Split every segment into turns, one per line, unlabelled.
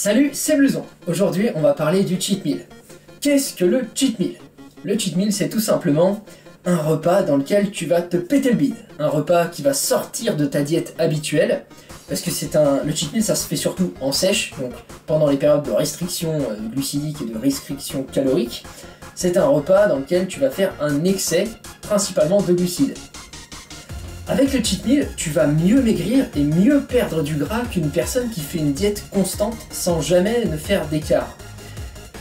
Salut, c'est Blouson. Aujourd'hui, on va parler du cheat meal. Qu'est-ce que le cheat meal? Le cheat meal, c'est tout simplement un repas dans lequel tu vas te péter le bide. Un repas qui va sortir de ta diète habituelle. Parce que le cheat meal, ça se fait surtout en sèche, donc pendant les périodes de restriction glucidique et de restriction calorique. C'est un repas dans lequel tu vas faire un excès, principalement de glucides. Avec le cheat meal, tu vas mieux maigrir et mieux perdre du gras qu'une personne qui fait une diète constante sans jamais ne faire d'écart.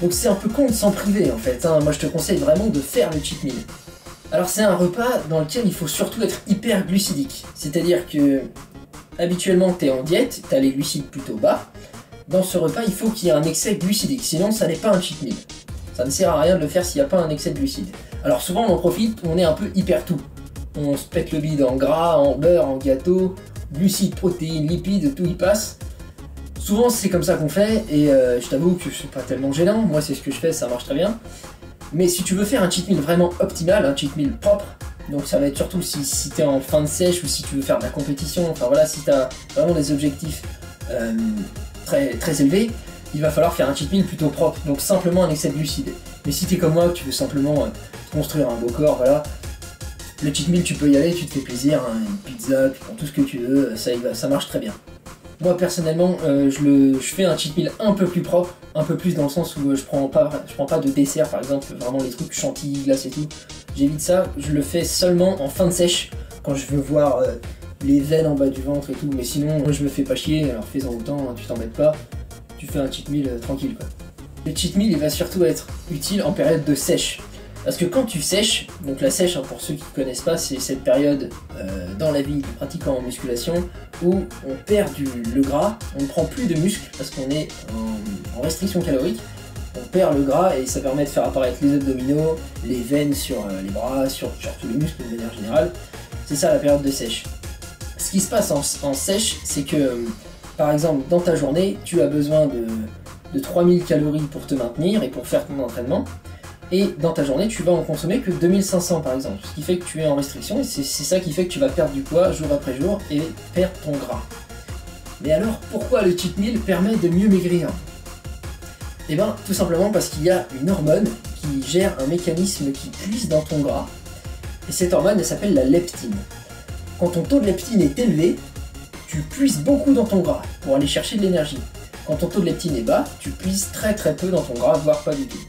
Donc c'est un peu con de s'en priver en fait, hein. Moi je te conseille vraiment de faire le cheat meal. Alors c'est un repas dans lequel il faut surtout être hyper glucidique, c'est-à-dire que habituellement tu es en diète, tu as les glucides plutôt bas. Dans ce repas il faut qu'il y ait un excès glucidique, sinon ça n'est pas un cheat meal. Ça ne sert à rien de le faire s'il n'y a pas un excès de glucides. Alors souvent on en profite, on est un peu hyper tout. On se pète le bide en gras, en beurre, en gâteau, glucides, protéines, lipides, tout y passe. Souvent c'est comme ça qu'on fait et je t'avoue que c'est pas tellement gênant, moi c'est ce que je fais, ça marche très bien. Mais si tu veux faire un cheat meal vraiment optimal, un cheat meal propre, donc ça va être surtout si t'es en fin de sèche ou si tu veux faire de la compétition, enfin voilà, si t'as vraiment des objectifs très élevés, il va falloir faire un cheat meal plutôt propre, donc simplement un excès de glucides. Mais si t'es comme moi, que tu veux simplement construire un beau corps, voilà, le cheat meal tu peux y aller, tu te fais plaisir, hein, une pizza, tu prends tout ce que tu veux, ça marche très bien. Moi personnellement, je fais un cheat meal un peu plus propre, un peu plus dans le sens où je prends pas de dessert par exemple, vraiment les trucs chantilly, glace et tout. J'évite ça, je le fais seulement en fin de sèche, quand je veux voir les veines en bas du ventre et tout, mais sinon moi je me fais pas chier, alors fais-en autant, hein, tu t'embêtes pas, tu fais un cheat meal tranquille quoi. Le cheat meal il va surtout être utile en période de sèche. Parce que quand tu sèches, donc la sèche, hein, pour ceux qui ne connaissent pas, c'est cette période dans la vie du pratiquant en musculation où on perd le gras, on ne prend plus de muscles parce qu'on est en restriction calorique, on perd le gras et ça permet de faire apparaître les abdominaux, les veines sur les bras, sur tous les muscles de manière générale. C'est ça la période de sèche. Ce qui se passe en sèche, c'est que par exemple dans ta journée, tu as besoin de 3000 calories pour te maintenir et pour faire ton entraînement. Et dans ta journée, tu vas en consommer que 2500 par exemple, ce qui fait que tu es en restriction et c'est ça qui fait que tu vas perdre du poids jour après jour et perdre ton gras. Mais alors, pourquoi le cheat meal permet de mieux maigrir? Eh bien, tout simplement parce qu'il y a une hormone qui gère un mécanisme qui puise dans ton gras. Et cette hormone, elle s'appelle la leptine. Quand ton taux de leptine est élevé, tu puises beaucoup dans ton gras pour aller chercher de l'énergie. Quand ton taux de leptine est bas, tu puises très peu dans ton gras, voire pas du tout.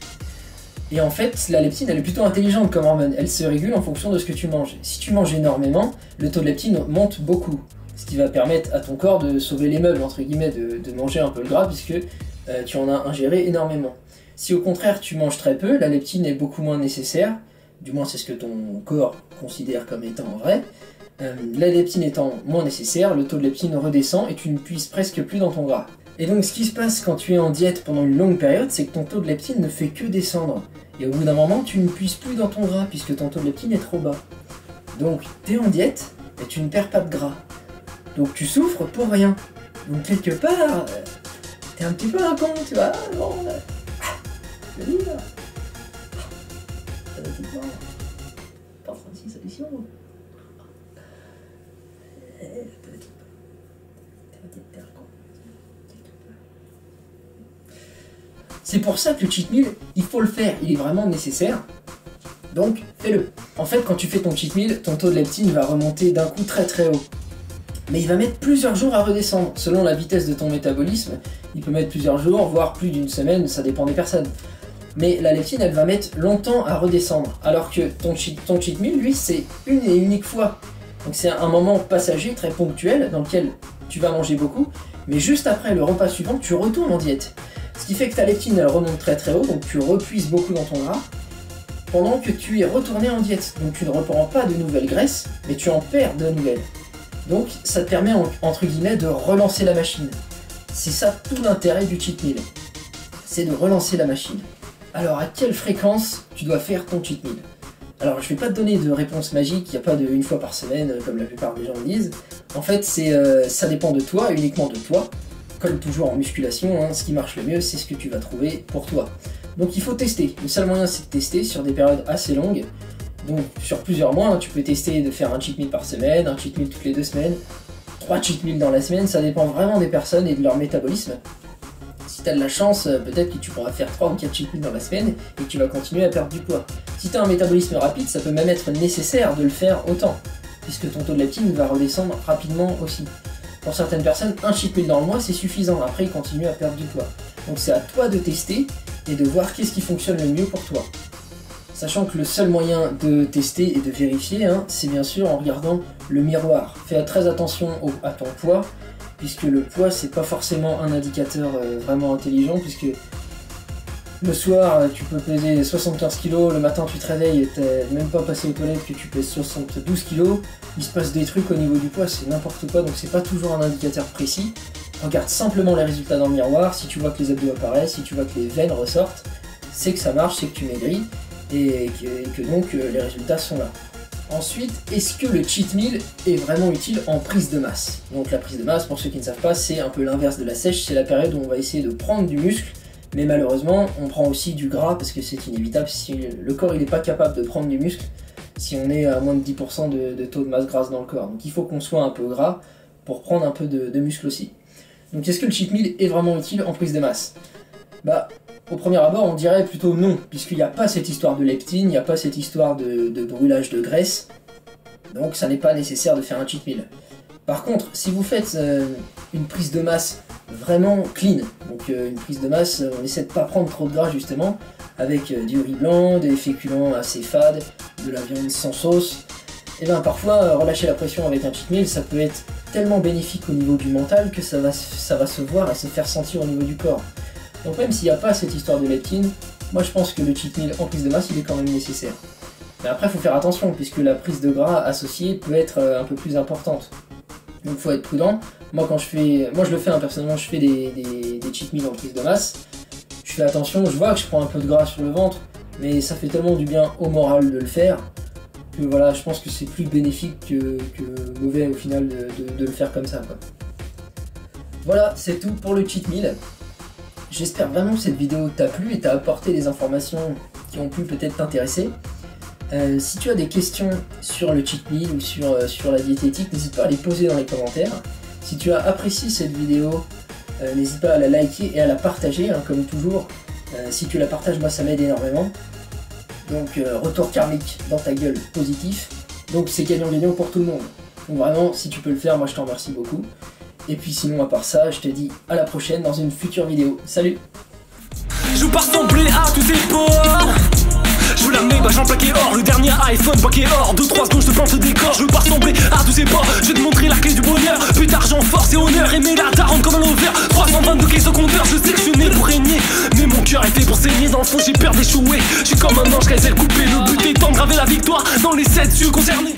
Et en fait, la leptine, elle est plutôt intelligente comme hormone. Elle se régule en fonction de ce que tu manges. Si tu manges énormément, le taux de leptine monte beaucoup. Ce qui va permettre à ton corps de sauver les meubles, entre guillemets, de manger un peu le gras, puisque tu en as ingéré énormément. Si au contraire, tu manges très peu, la leptine est beaucoup moins nécessaire. Du moins, c'est ce que ton corps considère comme étant vrai. La leptine étant moins nécessaire, le taux de leptine redescend et tu ne puises presque plus dans ton gras. Et donc ce qui se passe quand tu es en diète pendant une longue période, c'est que ton taux de leptine ne fait que descendre. Et au bout d'un moment, tu ne puises plus dans ton gras, puisque ton taux de leptine est trop bas. Donc tu es en diète, et tu ne perds pas de gras. Donc tu souffres pour rien. Donc quelque part, t'es un petit peu un con, tu vois. Bon, je dis là. Politiquement, pas 36 solutions. C'est pour ça que le cheat meal, il faut le faire, il est vraiment nécessaire. Donc, fais-le. En fait, quand tu fais ton cheat meal, ton taux de leptine va remonter d'un coup très haut. Mais il va mettre plusieurs jours à redescendre. Selon la vitesse de ton métabolisme, il peut mettre plusieurs jours, voire plus d'une semaine, ça dépend des personnes. Mais la leptine, elle va mettre longtemps à redescendre. Alors que ton cheat meal, lui, c'est une et unique fois. Donc c'est un moment passager, très ponctuel, dans lequel tu vas manger beaucoup. Mais juste après le repas suivant, tu retournes en diète. Ce qui fait que ta leptine elle remonte très haut, donc tu repuises beaucoup dans ton gras, pendant que tu es retourné en diète. Donc tu ne reprends pas de nouvelles graisses, mais tu en perds de nouvelles. Donc ça te permet entre guillemets de relancer la machine. C'est ça tout l'intérêt du cheat meal. C'est de relancer la machine. Alors à quelle fréquence tu dois faire ton cheat meal? Alors je vais pas te donner de réponse magique, il n'y a pas de une fois par semaine comme la plupart des gens le disent. En fait ça dépend de toi, uniquement de toi. Comme toujours en musculation, hein, ce qui marche le mieux, c'est ce que tu vas trouver pour toi. Donc il faut tester. Le seul moyen, c'est de tester sur des périodes assez longues. Donc sur plusieurs mois, hein, tu peux tester de faire un cheat meal par semaine, un cheat meal toutes les 2 semaines, 3 cheat meals dans la semaine, ça dépend vraiment des personnes et de leur métabolisme. Si tu as de la chance, peut-être que tu pourras faire 3 ou 4 cheat meals dans la semaine et que tu vas continuer à perdre du poids. Si tu as un métabolisme rapide, ça peut même être nécessaire de le faire autant, puisque ton taux de leptine va redescendre rapidement aussi. Pour certaines personnes, un cheat meal dans le mois c'est suffisant, après ils continuent à perdre du poids. Donc c'est à toi de tester et de voir qu'est-ce qui fonctionne le mieux pour toi. Sachant que le seul moyen de tester et de vérifier, c'est bien sûr en regardant le miroir. Fais très attention à ton poids, puisque le poids c'est pas forcément un indicateur vraiment intelligent, puisque le soir tu peux peser 75 kg, le matin tu te réveilles et t'es même pas passé aux toilettes que tu pèses 72 kg, il se passe des trucs au niveau du poids, c'est n'importe quoi, donc c'est pas toujours un indicateur précis. Regarde simplement les résultats dans le miroir, si tu vois que les abdos apparaissent, si tu vois que les veines ressortent, c'est que ça marche, c'est que tu maigris, et que donc les résultats sont là. Ensuite, est-ce que le cheat meal est vraiment utile en prise de masse? Donc la prise de masse, pour ceux qui ne savent pas, c'est un peu l'inverse de la sèche, c'est la période où on va essayer de prendre du muscle, mais malheureusement, on prend aussi du gras parce que c'est inévitable. Si le corps il n'est pas capable de prendre du muscle, si on est à moins de 10% de taux de masse grasse dans le corps. Donc il faut qu'on soit un peu gras pour prendre un peu de muscle aussi. Donc est-ce que le cheat meal est vraiment utile en prise de masse? Bah, au premier abord, on dirait plutôt non, puisqu'il n'y a pas cette histoire de leptine, il n'y a pas cette histoire de brûlage de graisse, donc ça n'est pas nécessaire de faire un cheat meal. Par contre, si vous faites une prise de masse vraiment clean, donc une prise de masse, on essaie de ne pas prendre trop de gras justement, avec du riz blanc, des féculents assez fades, de la viande sans sauce, et bien parfois relâcher la pression avec un cheat meal, ça peut être tellement bénéfique au niveau du mental que ça va se voir et se faire sentir au niveau du corps. Donc même s'il n'y a pas cette histoire de leptine, moi je pense que le cheat meal en prise de masse il est quand même nécessaire. Mais après il faut faire attention puisque la prise de gras associée peut être un peu plus importante. Donc il faut être prudent. Moi je le fais personnellement, je fais des cheat meals en prise de masse. Je fais attention, je vois que je prends un peu de gras sur le ventre, mais ça fait tellement du bien au moral de le faire que voilà, je pense que c'est plus bénéfique que mauvais au final de le faire comme ça, quoi. Voilà, c'est tout pour le cheat meal. J'espère vraiment que cette vidéo t'a plu et t'a apporté des informations qui ont pu peut-être t'intéresser. Si tu as des questions sur le cheat meal ou sur la diététique, n'hésite pas à les poser dans les commentaires. Si tu as apprécié cette vidéo, n'hésite pas à la liker et à la partager, comme toujours. Si tu la partages, moi ça m'aide énormément. Donc retour karmique dans ta gueule positif. Donc c'est gagnant-gagnant pour tout le monde. Donc vraiment, si tu peux le faire, moi je t'en remercie beaucoup. Et puis sinon, à part ça, je te dis à la prochaine dans une future vidéo. Salut!
Je veux pas ressembler à tous ces porcs. Je veux la méba, j'en plaqué or. Le dernier iPhone paquet or. 2-3 secondes, je te plante le décor. Je veux pas ressembler à tous ces porcs. Je vais te montrer la clé du bonheur. Plus d'argent, force et honneur. Aimer la daronne comme un over. 322 caisses au compteur. Je sais que je suis né pour régner, mais mon cœur est fait pour saigner. Dans le fond, j'ai peur d'échouer. Je suis comme un ange, qu'elle coupé. Le but étant de graver la victoire dans les 7 yeux concernés.